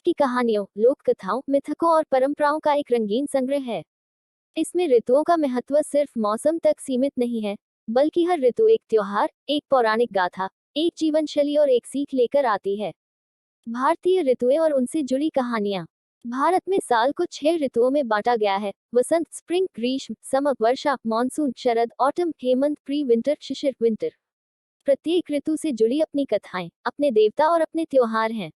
की कहानियों, लोक कथाओं, मिथकों और परंपराओं का एक रंगीन संग्रह है। इसमें ऋतुओं का महत्व सिर्फ मौसम तक सीमित नहीं है, बल्कि हर ऋतु एक त्योहार, एक पौराणिक गाथा, एक जीवन शैली और एक सीख लेकर आती है। भारतीय ऋतुएं और उनसे जुड़ी कहानियां। भारत में साल को 6 ऋतुओं में बांटा गया है: वसंत, स्प्रिंग, ग्रीष्म, समर, वर्षा, मानसून, शरद, ऑटम, हेमंत, प्री विंटर, शिशिर, विंटर। प्रत्येक ऋतु से जुड़ी अपनी कथाएं, अपने देवता और अपने त्योहार हैं।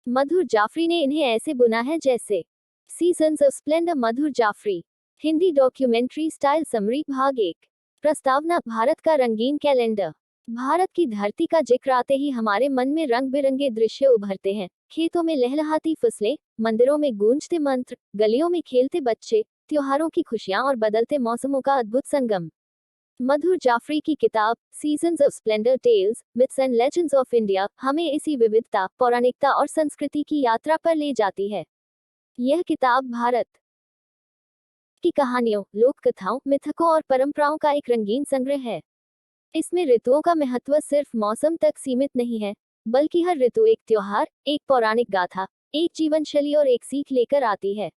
मधुर जाफरी ने इन्हें ऐसे बुना है जैसे: Seasons of Splendour, Madhur Jaffrey. Hindi documentary style summary, भाग 1। प्रस्तावना: भारत का रंगीन कैलेंडर। भारत की धरती का जिक्र आते ही हमारे मन में रंग बिरंगे दृश्य उभरते हैं। खेतों में लहलहाती फसलें, मंदिरों में गूंजते मंत्र, गलियों में खेलते बच्चे, त्योहारों की खुशियां और बदलते मौसमों का अद्भुत संगम। मधुर जाफरी की किताब Seasons of Splendour, tales, myths and legends of India हमें इसी विविधता, पौराणिकता और संस्कृति की यात्रा पर ले जाती है। यह किताब भारत की कहानियों, लोक कथाओं, मिथकों और परंपराओं का एक रंगीन संग्रह है। इसमें ऋतुओं का महत्व सिर्फ मौसम तक सीमित नहीं है, बल्कि हर ऋतु एक त्योहार, एक पौराणिक गाथा, एक जीवन शैली और एक सीख लेकर आती है।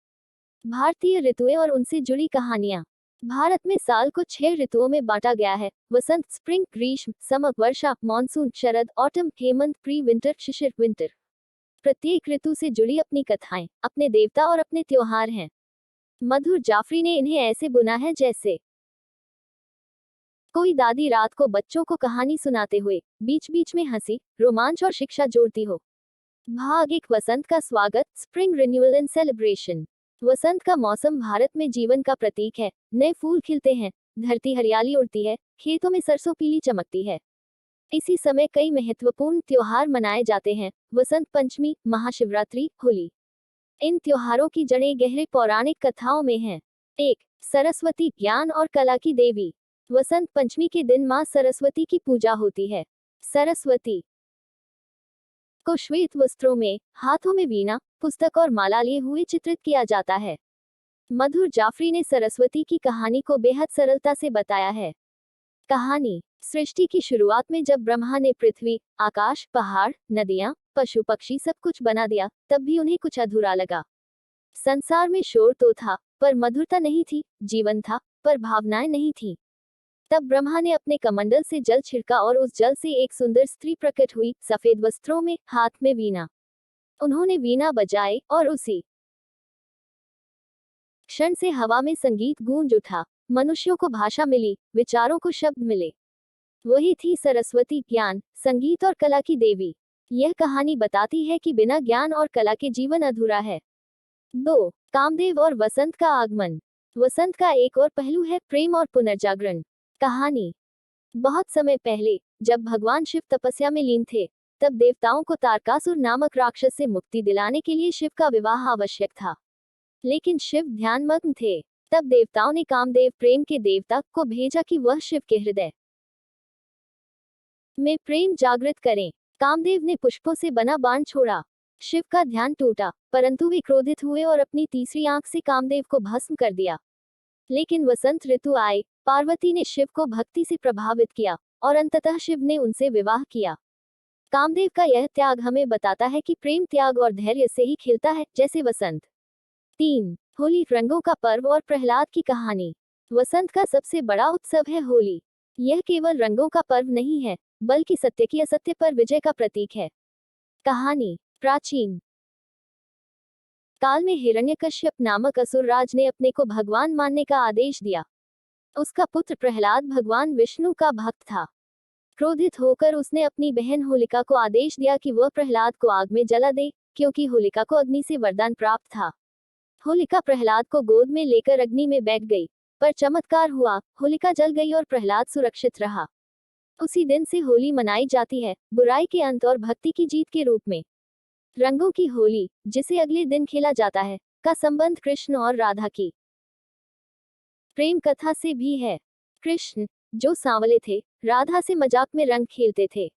भारतीय ऋतुएं और उनसे जुड़ी कहानियां। भारत में साल को 6 ऋतुओं में बांटा गया है: वसंत, स्प्रिंग, ग्रीष्म, समर, वर्षा, मानसून, शरद, ऑटम, हेमंत, प्री विंटर, शिशिर, विंटर। प्रत्येक ऋतु से जुड़ी अपनी कथाएं, अपने देवता और अपने त्योहार हैं। मधुर जाफरी ने इन्हें ऐसे बुना है जैसे: कोई दादी रात को बच्चों को कहानी सुनाते हुए बीच बीच में हंसी, रोमांच और शिक्षा जोड़ती हो। भाग 1। वसंत का स्वागत, स्प्रिंग रिन्यूअल एंड सेलिब्रेशन। वसंत का मौसम भारत में जीवन का प्रतीक है। नए फूल खिलते हैं, धरती हरियाली उड़ती है, खेतों में सरसों पीली चमकती है। इसी समय कई महत्वपूर्ण त्योहार मनाए जाते हैं: वसंत पंचमी, महाशिवरात्रि, होली। इन त्योहारों की जड़ें गहरे पौराणिक कथाओं में हैं। 1। सरस्वती, ज्ञान और कला की देवी। वसंत पंचमी के दिन मां सरस्वती की पूजा होती है। सरस्वती को श्वेत वस्त्रों में, हाथों में वीणा, पुस्तक और माला लिए हुए चित्रित किया जाता है। मधुर जाफरी ने सरस्वती की कहानी को बेहद सरलता से बताया है। कहानी: सृष्टि की शुरुआत में जब ब्रह्मा ने पृथ्वी, आकाश, पहाड़, नदियां, पशु पक्षी सब कुछ बना दिया, तब भी उन्हें कुछ अधूरा लगा। संसार में शोर तो था, पर मधुरता नहीं थी, जीवन था, पर भावनाएं नहीं थी। तब ब्रह्मा ने अपने कमंडल से जल छिड़का और उस जल से एक सुंदर स्त्री प्रकट हुई, सफेद वस्त्रों में, हाथ में वीणा। उन्होंने वीणा बजाई और उसी क्षण से हवा में संगीत गूंज उठा। मनुष्यों को भाषा मिली, विचारों को शब्द मिले। वही थी सरस्वती, ज्ञान, संगीत और कला की देवी। यह कहानी बताती है कि बिना ज्ञान और कला के जीवन अधूरा है। 2। कामदेव और वसंत का आगमन। वसंत का एक और पहलू है प्रेम और पुनर्जागरण। कहानी: बहुत समय पहले, जब भगवान शिव तपस्या में लीन थे, तब देवताओं को तारकासुर नामक राक्षस से मुक्ति दिलाने के लिए शिव का विवाह आवश्यक था। लेकिन शिव ध्यानमग्न थे। तब देवताओं ने कामदेव, प्रेम के देवता, को भेजा कि वह शिव के हृदय में प्रेम जागृत करें। कामदेव ने पुष्पों से बना बाण छोड़ा। शिव का ध्यान टूटा, परंतु वे क्रोधित हुए और अपनी तीसरी आंख से कामदेव को भस्म कर दिया। लेकिन वसंत ऋतु आई, पार्वती ने शिव को भक्ति से प्रभावित किया, और अंततः शिव ने उनसे विवाह किया। कामदेव का यह त्याग हमें बताता है कि प्रेम त्याग और धैर्य से ही खिलता है, जैसे वसंत। 3। होली, रंगों का पर्व और प्रहलाद की कहानी। वसंत का सबसे बड़ा उत्सव है होली। यह केवल रंगों का पर्व नहीं है, बल्कि सत्य की असत्य पर विजय का प्रतीक है। कहानी: प्राचीन काल में हिरण्यकश्यप नामक असुरराज ने अपने को भगवान मानने का आदेश दिया। उसका पुत्र प्रहलाद भगवान विष्णु का भक्त था। क्रोधित होकर उसने अपनी बहन होलिका को आदेश दिया कि वह प्रहलाद को आग में जला दे, क्योंकि होलिका को अग्नि से वरदान प्राप्त था। होलिका प्रहलाद को गोद में लेकर अग्नि में बैठ गई, पर चमत्कार हुआ, होलिका जल गई और प्रहलाद सुरक्षित रहा। उसी दिन से होली मनाई जाती है, बुराई के अंत और भक्ति की जीत के रूप में। रंगों की होली, जिसे अगले दिन खेला जाता है, का संबंध कृष्ण और राधा की प्रेम कथा से भी है। कृष्ण, जो सांवले थे, राधा से मजाक में रंग खेलते थे।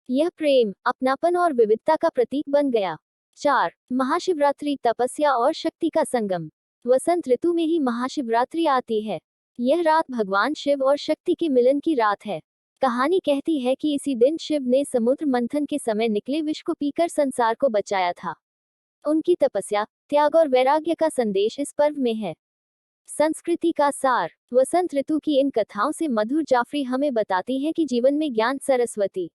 यह प्रेम, अपनापन और विविधता का प्रतीक बन गया। 4। महाशिवरात्रि, तपस्या और शक्ति का संगम। वसंत ऋतु में ही महाशिवरात्रि आती है। यह रात भगवान शिव और शक्ति के मिलन की रात है। कहानी कहती है कि इसी दिन शिव ने समुद्र मंथन के समय निकले विष को पीकर संसार को बचाया था। उनकी तपस्या, त्याग और वैराग्य का संदेश इस पर्व में है। संस्कृति का सार। वसंत ऋतु की इन कथाओं से मधुर जाफरी हमें बताती है कि जीवन में ज्ञान, सरस्वती,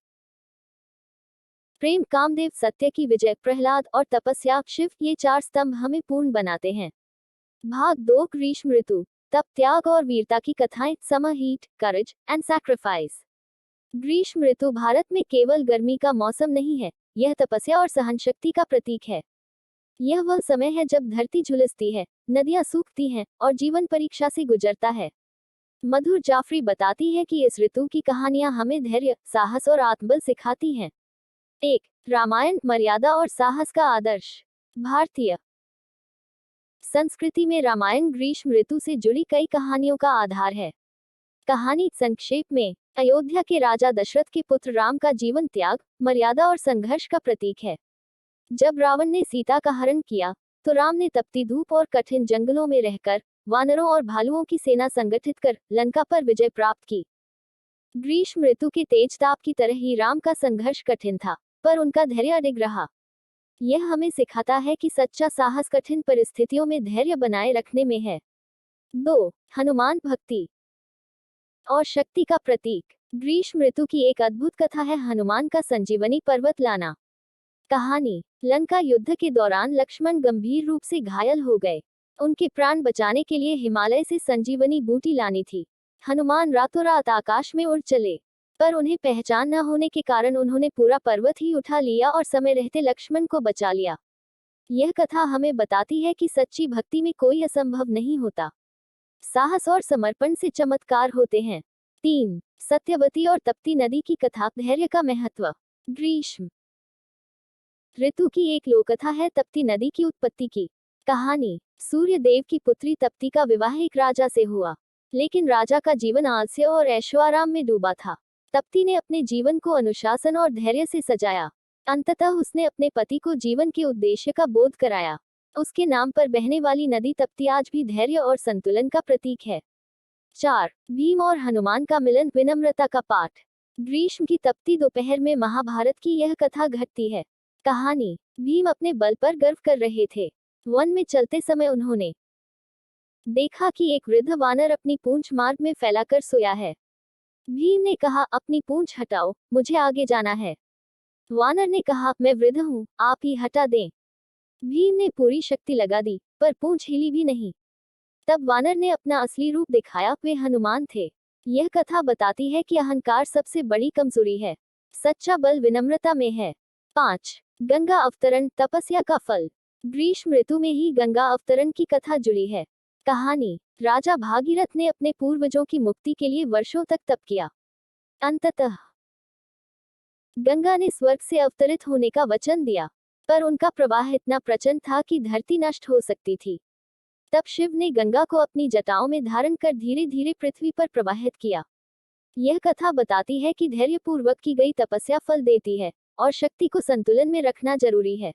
प्रेम, कामदेव, सत्य की विजय, प्रहलाद और तपस्या, शिव, ये चार स्तंभ हमें पूर्ण बनाते हैं। भाग 2, ग्रीष्म ऋतु। तप, त्याग और वीरता की कथाएं, summer heat, courage and sacrifice. ग्रीष्म ऋतु भारत में केवल गर्मी का मौसम नहीं है, यह तपस्या और सहनशक्ति का प्रतीक है। यह वह समय है जब धरती झुलसती है, नदियां सूखती हैं और जीवन परीक्षा से गुजरता है। मधुर जाफरी बताती है कि इस ऋतु की कहानियां हमें धैर्य, साहस और आत्मबल सिखाती हैं। 1. रामायण, मर्यादा और साहस का आदर्श। भारतीय संस्कृति में रामायण ग्रीष्म ऋतु से जुड़ी कई कहानियों का आधार है। कहानी संक्षेप में, अयोध्या के राजा दशरथ के पुत्र राम का जीवन त्याग, मर्यादा और संघर्ष का प्रतीक है। जब रावण ने सीता का हरण किया, तो राम ने तपती धूप और कठिन जंगलों में रहकर वानरों और भालुओं की सेना संगठित कर लंका पर विजय प्राप्त की। ग्रीष्म ऋतु के तेज ताप की तरह ही राम का संघर्ष कठिन था, पर उनका धैर्य अडिग रहा। यह हमें सिखाता है कि सच्चा साहस कठिन परिस्थितियों में धैर्य बनाए रखने में है। 2. हनुमान, भक्ति और शक्ति का प्रतीक। ग्रीष्म ऋतु की एक अद्भुत कथा है हनुमान का संजीवनी पर्वत लाना। कहानी, लंका युद्ध के दौरान लक्ष्मण गंभीर रूप से घायल हो गए। उनके प्राण बचाने के लिए हिमालय से संजीवनी बूटी लानी थी। हनुमान रातों रात आकाश में उड़ चले, पर उन्हें पहचान न होने के कारण उन्होंने पूरा पर्वत ही उठा लिया और समय रहते लक्ष्मण को बचा लिया। यह कथा हमें बताती है कि सच्ची भक्ति में कोई असंभव नहीं होता। साहस और समर्पण से चमत्कार होते हैं। 3. सत्यवती और तप्ती नदी की कथा, धैर्य का महत्व। ग्रीष्म ऋतु की एक लोककथा है तप्ती नदी की उत्पत्ति की। कहानी, सूर्य देव की पुत्री तप्ती का विवाह एक राजा से हुआ, लेकिन राजा का जीवन आलस्य और ऐशोआराम में डूबा था। तप्ती ने अपने जीवन को अनुशासन और धैर्य से सजाया। अंततः उसने अपने पति को जीवन के उद्देश्य का बोध कराया। उसके नाम पर बहने वाली नदी तप्ती आज भी धैर्य और संतुलन का प्रतीक है। 4. भीम और हनुमान का मिलन, विनम्रता का पाठ। ग्रीष्म की तपती दोपहर में महाभारत की यह कथा घटती है। कहानी, भीम अपने बल पर गर्व कर रहे थे। वन में चलते समय उन्होंने देखा कि एक वृद्ध वानर अपनी पूंछ मार्ग में फैलाकर सोया है। भीम ने कहा, अपनी पूंछ हटाओ, मुझे आगे जाना है। वानर ने कहा, मैं वृद्ध हूँ, आप ही हटा दें। भीम ने पूरी शक्ति लगा दी, पर पूंछ हिली भी नहीं। तब वानर ने अपना असली रूप दिखाया, वे हनुमान थे। यह कथा बताती है कि अहंकार सबसे बड़ी कमजोरी है, सच्चा बल विनम्रता में है। 5. गंगा अवतरण, तपस्या का फल। ग्रीष्म ऋतु में ही गंगा अवतरण की कथा जुड़ी है। कहानी, राजा भागीरथ ने अपने पूर्वजों की मुक्ति के लिए वर्षों तक तप किया। अंततः गंगा ने स्वर्ग से अवतरित होने का वचन दिया, पर उनका प्रवाह इतना प्रचंड था कि धरती नष्ट हो सकती थी। तब शिव ने गंगा को अपनी जटाओं में धारण कर धीरे धीरे पृथ्वी पर प्रवाहित किया। यह कथा बताती है कि धैर्यपूर्वक की गई तपस्या फल देती है और शक्ति को संतुलन में रखना जरूरी है।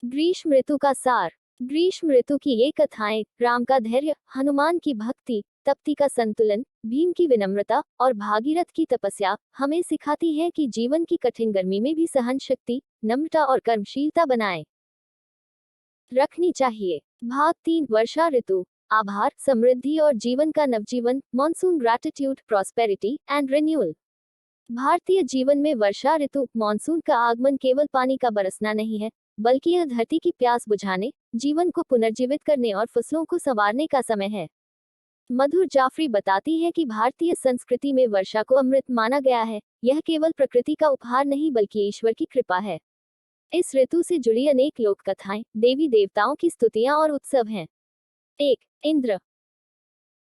ग्रीष्म ऋतु का सार। ग्रीष्म ऋतु की ये कथाएं राम का धैर्य, हनुमान की भक्ति, तप्ती का संतुलन, भीम की विनम्रता और भागीरथ की तपस्या हमें सिखाती हैं कि जीवन की कठिन गर्मी में भी सहन शक्ति, नम्रता और कर्मशीलता बनाए रखनी चाहिए। भाग 3, वर्षा ऋतु। आभार, समृद्धि और जीवन का नवजीवन, monsoon, gratitude, prosperity and renewal. भारतीय जीवन में वर्षा ऋतु, मॉनसून का आगमन केवल पानी का बरसना नहीं है, बल्कि यह धरती की प्यास बुझाने, जीवन को पुनर्जीवित करने और फसलों को संवारने का समय है। मधुर जाफरी बताती है कि भारतीय संस्कृति में वर्षा को अमृत माना गया है। यह केवल प्रकृति का उपहार नहीं बल्कि ईश्वर की कृपा है। इस ऋतु से जुड़ी अनेक लोक कथाएं, देवी देवताओं की स्तुतियां और उत्सव हैं। 1. इंद्र,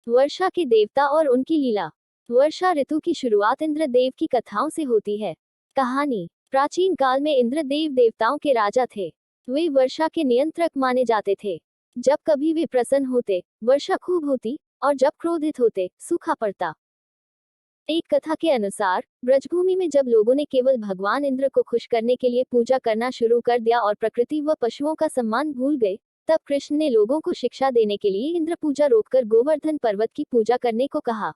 वर्षा के देवता और उनकी लीला। वर्षा ऋतु की शुरुआत इंद्र देव की कथाओं से होती है। कहानी, प्राचीन काल में इंद्र देव देवताओं के राजा थे। वे वर्षा के नियंत्रक माने जाते थे। जब कभी वे प्रसन्न होते, वर्षा खूब होती, और जब क्रोधित होते, सूखा पड़ता। एक कथा के अनुसार, ब्रजभूमि में जब लोगों ने केवल भगवान इंद्र को खुश करने के लिए पूजा करना शुरू कर दिया और प्रकृति व पशुओं का सम्मान भूल गए, तब कृष्ण ने लोगों को शिक्षा देने के लिए इंद्र पूजा रोककर गोवर्धन पर्वत की पूजा करने को कहा।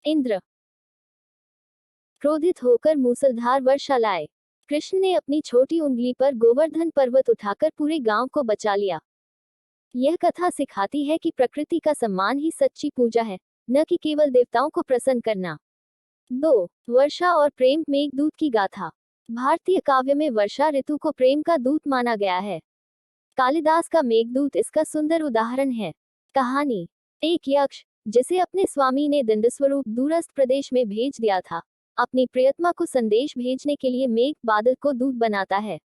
इंद्र क्रोधित होकर मूसलधार वर्षा लाए। कृष्ण ने अपनी छोटी उंगली पर गोवर्धन पर्वत उठाकर पूरे गांव को बचा लिया। यह कथा सिखाती है कि प्रकृति का सम्मान ही सच्ची पूजा है, न कि केवल देवताओं को प्रसन्न करना। 2. वर्षा और प्रेम। मेघदूत की गाथा। भारतीय काव्य में वर्षा ऋतु को प्रेम का दूत माना गया है। कालिदास का मेघदूत इसका सुंदर उदाहरण है। कहानी। एक यक्ष, जिसे अपने स्वामी ने दंडस्वरूप दूरस्थ प्रदेश में भेज दिया था, अपनी प्रियतमा को संदेश भेजने के लिए मेघ बादल को दूत बनाता है।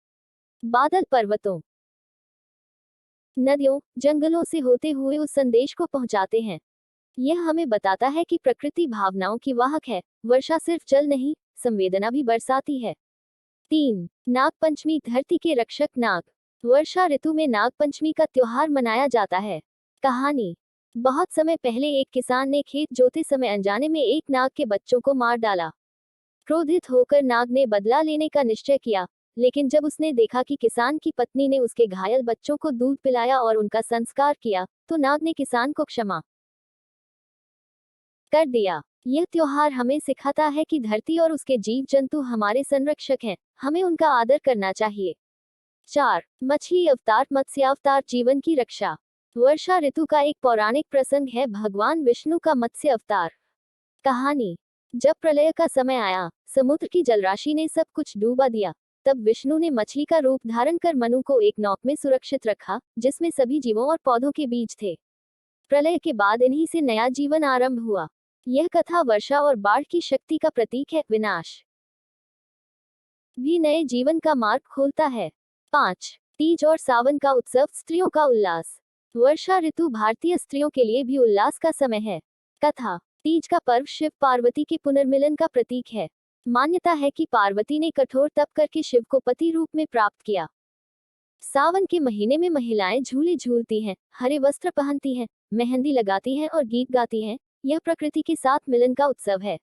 बादल पर्वतों, नदियों, जंगलों से होते हुए उस संदेश को पहुंचाते हैं। यह हमें बताता है कि प्रकृति भावनाओं की वाहक है। वर्षा सिर्फ जल नहीं, संवेदना भी बरसाती है। 3. नाग पंचमी। धरती के रक्षक नाग। वर्षा ऋतु में नाग पंचमी का त्योहार मनाया जाता है। कहानी। बहुत समय पहले एक किसान ने खेत जोते समय अनजाने में एक नाग के बच्चों को मार डाला। क्रोधित होकर नाग ने बदला लेने का निश्चय किया, लेकिन जब उसने देखा कि किसान की पत्नी ने उसके घायल बच्चों को दूध पिलाया और उनका संस्कार किया, तो नाग ने किसान को क्षमा कर दिया। यह त्योहार हमें सिखाता है कि धरती और उसके जीव जंतु हमारे संरक्षक हैं, हमें उनका आदर करना चाहिए। 4. मछली अवतार। मत्स्यावतार। जीवन की रक्षा। वर्षा ऋतु का एक पौराणिक प्रसंग है भगवान विष्णु का मत्स्य अवतार। कहानी। जब प्रलय का समय आया, समुद्र की जलराशि ने सब कुछ डूबा दिया, तब विष्णु ने मछली का रूप धारण कर मनु को एक नौक में सुरक्षित रखा, जिसमें सभी जीवों और पौधों के बीज थे। प्रलय के बाद इन्हीं से नया जीवन आरंभ हुआ। यह कथा वर्षा और बाढ़ की शक्ति का प्रतीक है। विनाश भी नए जीवन का मार्ग खोलता है। 5. तीज और सावन का उत्सव। स्त्रियों का उल्लास। वर्षा ऋतु भारतीय स्त्रियों के लिए भी उल्लास का समय है। कथा। तीज का पर्व शिव पार्वती के पुनर्मिलन का प्रतीक है। मान्यता है कि पार्वती ने कठोर तप करके शिव को पति रूप में प्राप्त किया। सावन के महीने में महिलाएं झूले झूलती हैं, हरे वस्त्र पहनती हैं, मेहंदी लगाती हैं और गीत गाती हैं। यह प्रकृति के साथ मिलन का उत्सव है।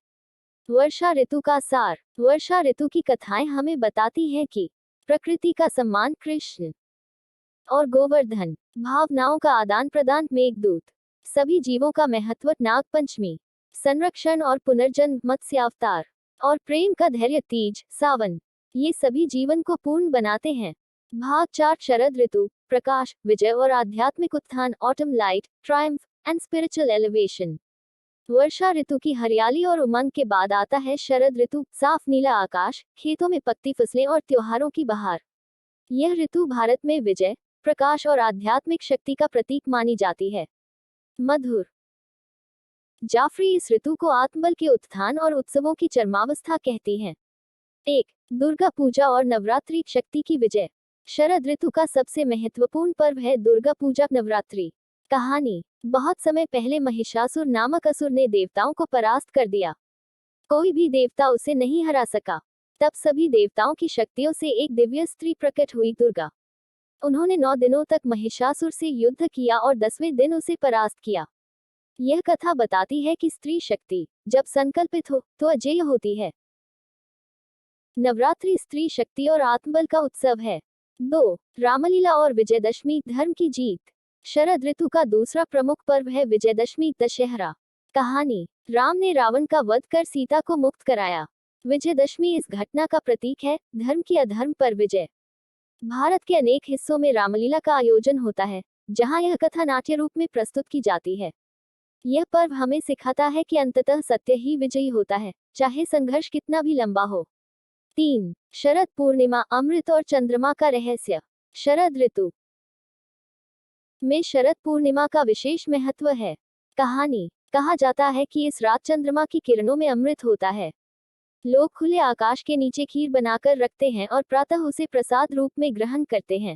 वर्षा ऋतु का सार। वर्षा ऋतु की कथाएं हमें बताती हैं कि प्रकृति का सम्मान, कृष्ण और गोवर्धन, भावनाओं का आदान प्रदान, मेघदूत, सभी जीवों का महत्व, नाग पंचमी, संरक्षण और पुनर्जन्म, मत्स्यावतार, और प्रेम का धैर्य, तीज, सावन, ये सभी जीवन को पूर्ण बनाते हैं। भाग 4। शरद ऋतु। प्रकाश, विजय और आध्यात्मिक उत्थान। Autumn light, triumph and spiritual elevation. वर्षा ऋतु की हरियाली और उमंग के बाद आता है शरद ऋतु। साफ नीला आकाश, खेतों में पकती फसलें और त्योहारों की बहार। यह ऋतु भारत में विजय, प्रकाश और आध्यात्मिक शक्ति का प्रतीक मानी जाती है। मधुर। जाफरी इस ऋतु को आत्मबल के उत्थान और उत्सवों की चरमावस्था कहती हैं। 1. दुर्गा पूजा और नवरात्रि। शक्ति की विजय। शरद ऋतु का सबसे महत्वपूर्ण पर्व है दुर्गा पूजा, नवरात्रि। कहानी। बहुत समय पहले महिषासुर नामक असुर ने देवताओं को परास्त कर दिया। कोई भी देवता उसे नहीं हरा सका। तब सभी देवताओं की शक्तियों से एक दिव्य स्त्री प्रकट हुई, दुर्गा। उन्होंने 9 दिनों तक महिषासुर से युद्ध किया और 10वें दिन उसे परास्त किया। यह कथा बताती है कि स्त्री शक्ति जब संकल्पित हो तो अजेय होती है। नवरात्रि स्त्री शक्ति और आत्मबल का उत्सव है। 2. रामलीला और विजयदशमी। धर्म की जीत। शरद ऋतु का दूसरा प्रमुख पर्व है विजयदशमी, दशहरा। कहानी। राम ने रावण का वध कर सीता को मुक्त कराया। विजयदशमी इस घटना का प्रतीक है, धर्म की अधर्म पर विजय। भारत के अनेक हिस्सों में रामलीला का आयोजन होता है, जहां यह कथा नाट्य रूप में प्रस्तुत की जाती है। यह पर्व हमें सिखाता है कि अंततः सत्य ही विजयी होता है, चाहे संघर्ष कितना भी लंबा हो। 3. शरद पूर्णिमा। अमृत और चंद्रमा का रहस्य। शरद ऋतु में शरद पूर्णिमा का विशेष महत्व है। कहानी। कहा जाता है कि इस रात चंद्रमा की किरणों में अमृत होता है। लोग खुले आकाश के नीचे खीर बनाकर रखते हैं और प्रातः उसे प्रसाद रूप में ग्रहण करते हैं।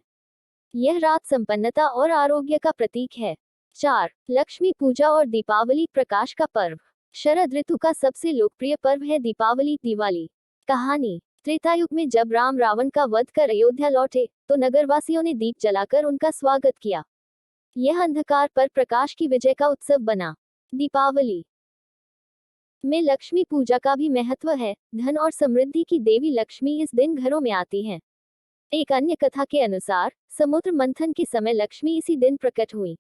यह रात संपन्नता और आरोग्य का प्रतीक है। 4. लक्ष्मी पूजा और दीपावली। प्रकाश का पर्व। शरद ऋतु का सबसे लोकप्रिय पर्व है दीपावली, दिवाली। कहानी। त्रेतायुग में जब राम रावण का वध कर अयोध्या लौटे, तो नगरवासियों ने दीप जलाकर उनका स्वागत किया। यह अंधकार पर प्रकाश की विजय का उत्सव बना। दीपावली में लक्ष्मी पूजा का भी महत्व है। धन और समृद्धि की देवी लक्ष्मी इस दिन घरों में आती हैं। एक अन्य कथा के अनुसार समुद्र मंथन के समय लक्ष्मी इसी दिन प्रकट हुई।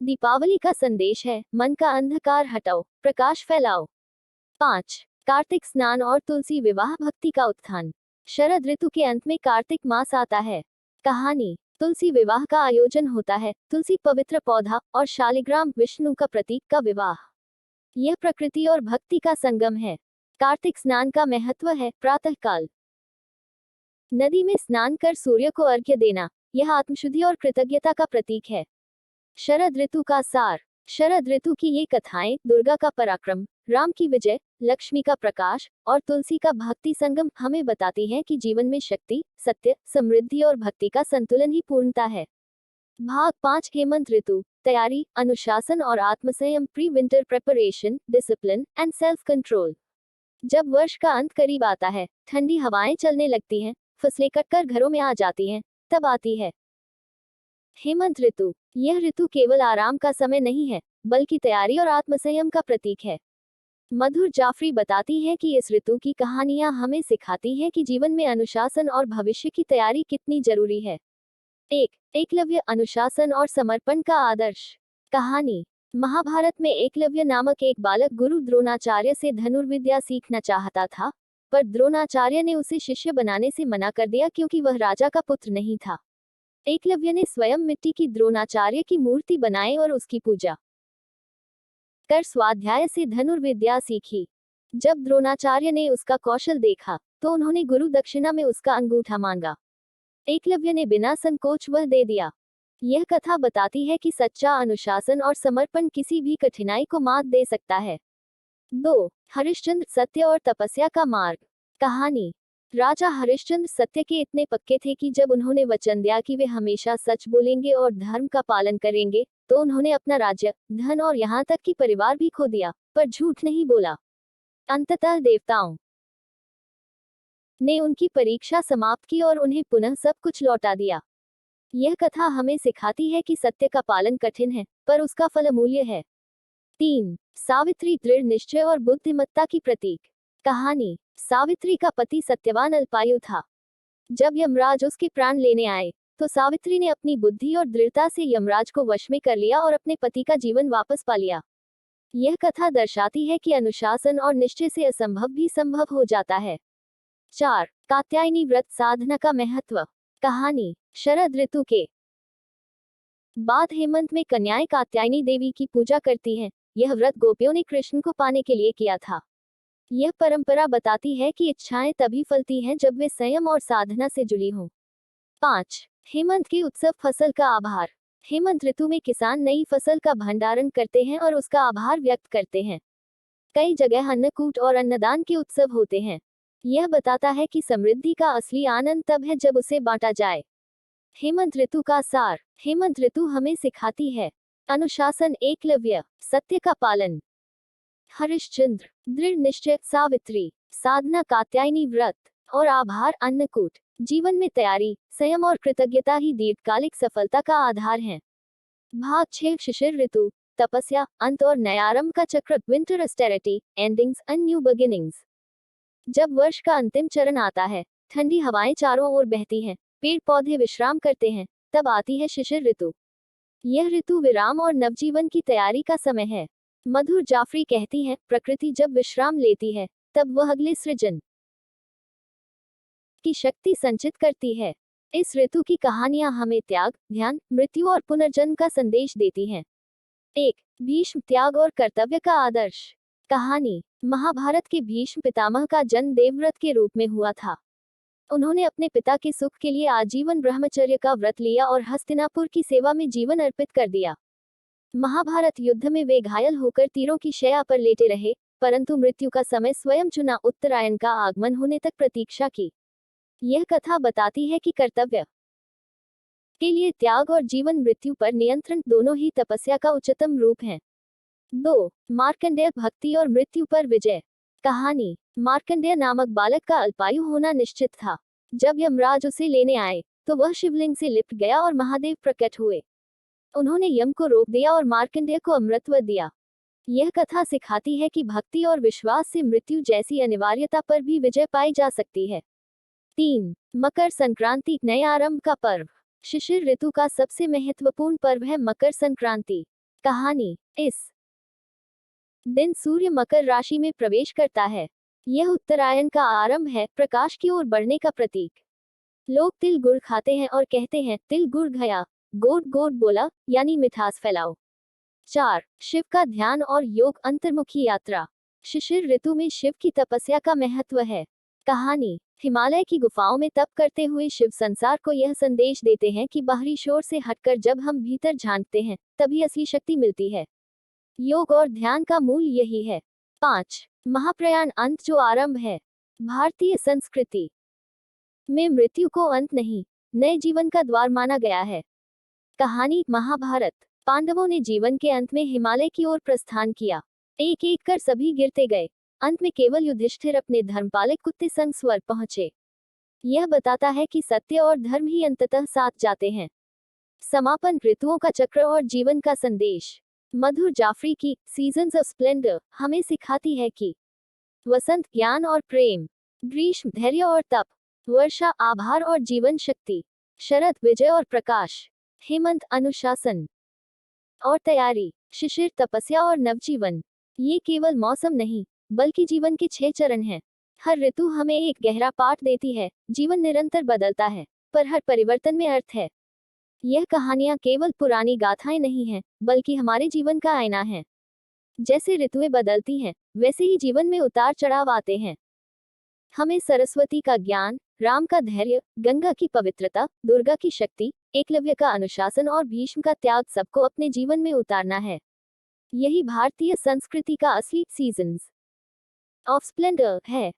दीपावली का संदेश है, मन का अंधकार हटाओ, प्रकाश फैलाओ। 5. कार्तिक स्नान और तुलसी विवाह। भक्ति का उत्थान। शरद ऋतु के अंत में कार्तिक मास आता है। कहानी, तुलसी विवाह का आयोजन होता है। तुलसी पवित्र पौधा और शालिग्राम विष्णु का प्रतीक का विवाह। यह प्रकृति और भक्ति का संगम है। कार्तिक स्नान का महत्व है। प्रातःकाल नदी में स्नान कर सूर्य को अर्घ्य देना, यह आत्मशुद्धि और कृतज्ञता का प्रतीक है। शरद ऋतु का सार, शरद ऋतु की ये कथाएं दुर्गा का पराक्रम, राम की विजय, लक्ष्मी का प्रकाश और तुलसी का भक्ति संगम हमें बताती हैं कि जीवन में शक्ति, सत्य, समृद्धि और भक्ति का संतुलन ही पूर्णता है। भाग 5, हेमंत ऋतु, तैयारी, अनुशासन और आत्मसंयम। Pre winter preparation, discipline and self control. जब वर्ष का अंत करीब आता है, ठंडी हवाएं चलने लगती हैं, फसलें कटकर घरों में आ जाती हैं, तब आती है हेमंत ऋतु। यह ऋतु केवल आराम का समय नहीं है, बल्कि तैयारी और आत्मसंयम का प्रतीक है। मधुर जाफरी बताती हैं कि इस ऋतु की कहानियां हमें सिखाती हैं कि जीवन में अनुशासन और भविष्य की तैयारी कितनी जरूरी है। एकलव्य, अनुशासन और समर्पण का आदर्श। कहानी, महाभारत में एकलव्य नामक एक बालक गुरु द्रोणाचार्य से धनुर्विद्या सीखना चाहता था, पर द्रोणाचार्य ने उसे शिष्य बनाने से मना कर दिया क्योंकि वह राजा का पुत्र नहीं था। एकलव्य ने स्वयं मिट्टी की द्रोणाचार्य की मूर्ति बनाई और उसकी पूजा कर स्वाध्याय से धनुर्विद्या सीखी। जब द्रोणाचार्य ने उसका कौशल देखा, तो उन्होंने गुरु दक्षिणा में उसका अंगूठा मांगा। एकलव्य ने बिना संकोच वह दे दिया। यह कथा बताती है कि सच्चा अनुशासन और समर्पण किसी भी कठिनाई को मात दे सकता है। 2. हरिश्चंद्र, सत्य और तपस्या का मार्ग। कहानी, राजा हरिश्चंद्र सत्य के इतने पक्के थे कि जब उन्होंने वचन दिया कि वे हमेशा सच बोलेंगे और धर्म का पालन करेंगे, तो उन्होंने अपना राज्य, धन और यहाँ तक कि परिवार भी खो दिया, पर झूठ नहीं बोला। अंततः देवताओं ने उनकी परीक्षा समाप्त की और उन्हें पुनः सब कुछ लौटा दिया। यह कथा हमें सिखाती है कि सत्य का पालन कठिन है, पर उसका फल अमूल्य है। 3. सावित्री, दृढ़ निश्चय और बुद्धिमत्ता की प्रतीक। कहानी, सावित्री का पति सत्यवान अल्पायु था। जब यमराज उसके प्राण लेने आए, तो सावित्री ने अपनी बुद्धि और दृढ़ता से यमराज को वश में कर लिया और अपने पति का जीवन वापस पा लिया। यह कथा दर्शाती है कि अनुशासन और निश्चय से असंभव भी संभव हो जाता है। 4. कात्यायनी व्रत, साधना का महत्व। कहानी, शरद ऋतु के बाद हेमंत में कन्याएं कात्यायनी देवी की पूजा करती हैं। यह व्रत गोपियों ने कृष्ण को पाने के लिए किया था। यह परंपरा बताती है कि इच्छाएं तभी फलती हैं जब वे संयम और साधना से जुड़ी हों। 5. हेमंत के उत्सव, फसल का आभार। हेमंत ऋतु में किसान नई फसल का भंडारण करते हैं और उसका आभार व्यक्त करते हैं। कई जगह अन्नकूट और अन्नदान के उत्सव होते हैं। यह बताता है कि समृद्धि का असली आनंद तब है जब उसे बांटा जाए। हेमंत ऋतु का सार। हेमंत ऋतु हमें सिखाती है अनुशासन, एकलव्य, सत्य का पालन, हरिश्चंद्र, दृढ़ निश्चय, सावित्री, साधना, कात्यायनी व्रत और आभार, अन्नकूट। जीवन में तैयारी, संयम और कृतज्ञता ही दीर्घकालिक सफलता का आधार हैं। भाग 6, शिशिर ऋतु, तपस्या, अंत और नयारंभ का चक्र। Winter austerity, endings and new beginnings. जब वर्ष का अंतिम चरण आता है, ठंडी हवाएं चारों ओर बहती हैं, पेड़ पौधे विश्राम करते हैं, तब आती है शिशिर ऋतु। यह ऋतु विराम और नवजीवन की तैयारी का समय है। मधुर जाफरी कहती हैं, प्रकृति जब विश्राम लेती है, तब वह अगले सृजन की शक्ति संचित करती है। इस ऋतु की कहानियां हमें त्याग, ध्यान, मृत्यु और पुनर्जन्म का संदेश देती हैं। 1. भीष्म, त्याग और कर्तव्य का आदर्श। कहानी, महाभारत के भीष्म पितामह का जन्म देवव्रत के रूप में हुआ था। उन्होंने अपने पिता के सुख के लिए आजीवन ब्रह्मचर्य का व्रत लिया और हस्तिनापुर की सेवा में जीवन अर्पित कर दिया। महाभारत युद्ध में वे घायल होकर तीरों की शैया पर लेटे रहे, परंतु मृत्यु का समय स्वयं चुना। उत्तरायण का आगमन होने तक प्रतीक्षा की। यह कथा बताती है कि कर्तव्य के लिए त्याग और जीवन मृत्यु पर नियंत्रण दोनों ही तपस्या का उच्चतम रूप हैं। 2. मार्कंडेय, भक्ति और मृत्यु पर विजय। कहानी, मार्कंडेय नामक बालक का अल्पायु होना निश्चित था। जब यमराज उसे लेने आए, तो वह शिवलिंग से लिपट गया और महादेव प्रकट हुए। उन्होंने यम को रोक दिया और मार्कंडेय को अमृतत्व दिया। यह कथा सिखाती है कि भक्ति और विश्वास से मृत्यु जैसी अनिवार्यता पर भी विजय पाई जा सकती है। 3. मकर संक्रांति, नए आरंभ का पर्व। शिशिर ऋतु का सबसे महत्वपूर्ण पर्व है मकर संक्रांति। कहानी, इस दिन सूर्य मकर राशि में प्रवेश करता है। यह उत्तरायण का आरंभ है, प्रकाश की ओर बढ़ने का प्रतीक। लोग तिल गुड़ खाते हैं और कहते हैं तिल गुड़ गया, गोड गोड बोला, यानी मिठास फैलाओ। 4. शिव का ध्यान और योग, अंतर्मुखी यात्रा। शिशिर ऋतु में शिव की तपस्या का महत्व है। कहानी। हिमालय की गुफाओं में तप करते हुए शिव संसार को यह संदेश देते हैं कि बाहरी शोर से हटकर जब हम भीतर झांकते हैं, तभी असली शक्ति मिलती है। योग और ध्यान का मूल यही है। 5. महाप्रयाण, अंत जो आरंभ है। भारतीय संस्कृति में मृत्यु को अंत नहीं, नए जीवन का द्वार माना गया है। कहानी। महाभारत। पांडवों ने जीवन के अंत में हिमालय की ओर प्रस्थान किया। एक एक कर सभी गिरते गए। अंत में केवल युधिष्ठिर अपने धर्मपालक कुत्ते संग स्वर्ग पहुंचे। यह बताता है कि सत्य और धर्म ही अंततः साथ जाते हैं। समापन। ऋतुओं का चक्र और जीवन का संदेश। मधुर जाफरी की सीजन्स ऑफ स्प्लेंडर हमें सिखाती है कि वसंत ज्ञान और प्रेम, ग्रीष्म धैर्य और तप, वर्षा आभार और जीवन शक्ति, शरद विजय और प्रकाश, हेमंत अनुशासन और तैयारी, शिशिर तपस्या और नवजीवन। ये केवल मौसम नहीं, बल्कि जीवन के 6 चरण हैं। हर ऋतु हमें एक गहरा पाठ देती है। जीवन निरंतर बदलता है, पर हर परिवर्तन में अर्थ है। यह कहानियां केवल पुरानी गाथाएं नहीं हैं, बल्कि हमारे जीवन का आईना है। जैसे ऋतुएं बदलती हैं, वैसे ही जीवन में उतार चढ़ाव आते हैं। हमें सरस्वती का ज्ञान, राम का धैर्य, गंगा की पवित्रता, दुर्गा की शक्ति, एकलव्य का अनुशासन और भीष्म का त्याग सबको अपने जीवन में उतारना है। यही भारतीय संस्कृति का असली सीजन्स ऑफ स्प्लेंडर है।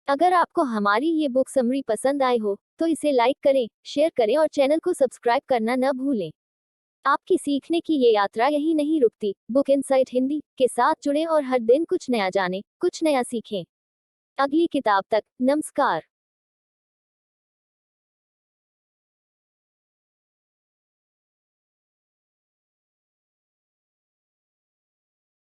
अगर आपको हमारी ये बुक समरी पसंद आई हो, तो इसे लाइक करें, शेयर करें और चैनल को सब्सक्राइब करना न भूलें। आपकी सीखने की ये यात्रा यही नहीं रुकती। बुक इनसाइट हिंदी के साथ जुड़ें और हर दिन कुछ नया जानें, कुछ नया सीखें। अगली किताब तक, नमस्कार।